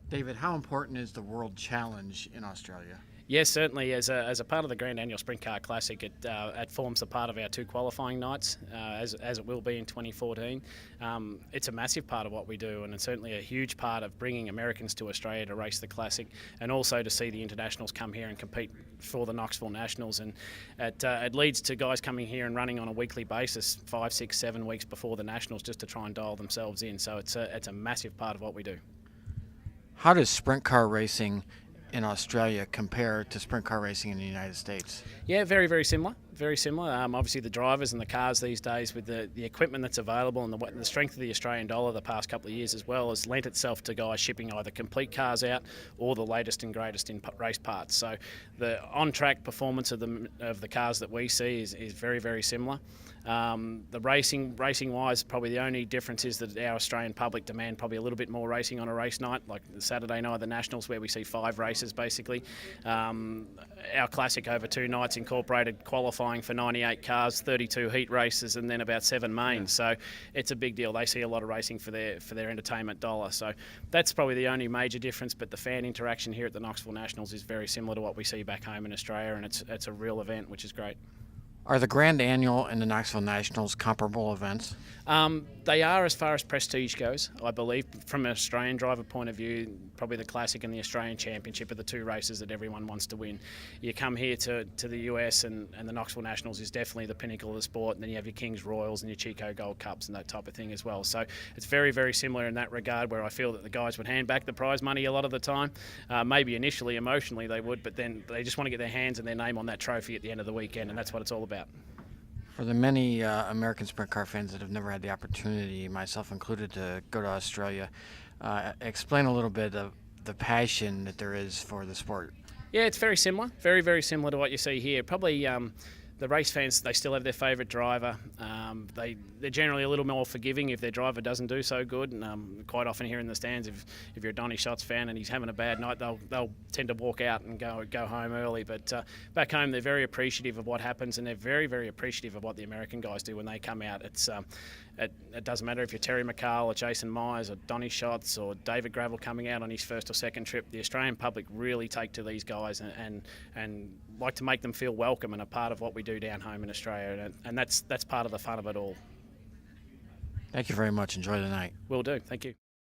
David, how important is the World Challenge in Australia? Yes, certainly. As a part of the Grand Annual Sprint Car Classic, it forms a part of our two qualifying nights, as it will be in 2014. It's a massive part of what we do, and it's certainly a huge part of bringing Americans to Australia to race the Classic, and also to see the internationals come here and compete for the Knoxville Nationals. And it leads to guys coming here and running on a weekly basis, 5, 6, 7 weeks before the Nationals, just to try and dial themselves in. So it's a massive part of what we do. How does sprint car racing in Australia compare to sprint car racing in the United States? Yeah, very, very similar. Very similar. Obviously, the drivers and the cars these days, with the equipment that's available and the strength of the Australian dollar the past couple of years as well, has lent itself to guys shipping either complete cars out or the latest and greatest in race parts. So the on-track performance of the cars that we see is very, very similar. The racing-wise, probably the only difference is that our Australian public demand probably a little bit more racing on a race night, like the Saturday night of the Nationals, where we see 5 races basically. Our Classic over 2 nights incorporated qualifying for 98 cars, 32 heat races, and then about 7 mains. So it's a big deal. They see a lot of racing for their entertainment dollar. So that's probably the only major difference. But the fan interaction here at the Knoxville Nationals is very similar to what we see back home in Australia, and it's a real event, which is great. Are the Grand Annual and the Knoxville Nationals comparable events? They are, as far as prestige goes, I believe. From an Australian driver point of view, probably the Classic and the Australian Championship are the 2 races that everyone wants to win. You come here to the US, and the Knoxville Nationals is definitely the pinnacle of the sport, and then you have your Kings Royals and your Chico Gold Cups and that type of thing as well. So it's very, very similar in that regard, where I feel that the guys would hand back the prize money a lot of the time. Maybe initially, emotionally they would, but then they just want to get their hands and their name on that trophy at the end of the weekend, and that's what it's all about. For the many American sprint car fans that have never had the opportunity, myself included, to go to Australia, explain a little bit of the passion that there is for the sport. Yeah, it's very similar. Very, very similar to what you see here. Probably the race fans, they still have their favourite driver. They're generally a little more forgiving if their driver doesn't do so good. And quite often here in the stands, if you're a Donny Schatz fan and he's having a bad night, they'll tend to walk out and go home early. But back home, they're very appreciative of what happens, and they're very, very appreciative of what the American guys do when they come out. It doesn't matter if you're Terry McCall or Jason Myers or Donny Schatz or David Gravel coming out on his first or second trip. The Australian public really take to these guys and like to make them feel welcome and a part of what we do down home in Australia, and that's part of the fun of it all. Thank you very much. Enjoy the night. Will do. Thank you.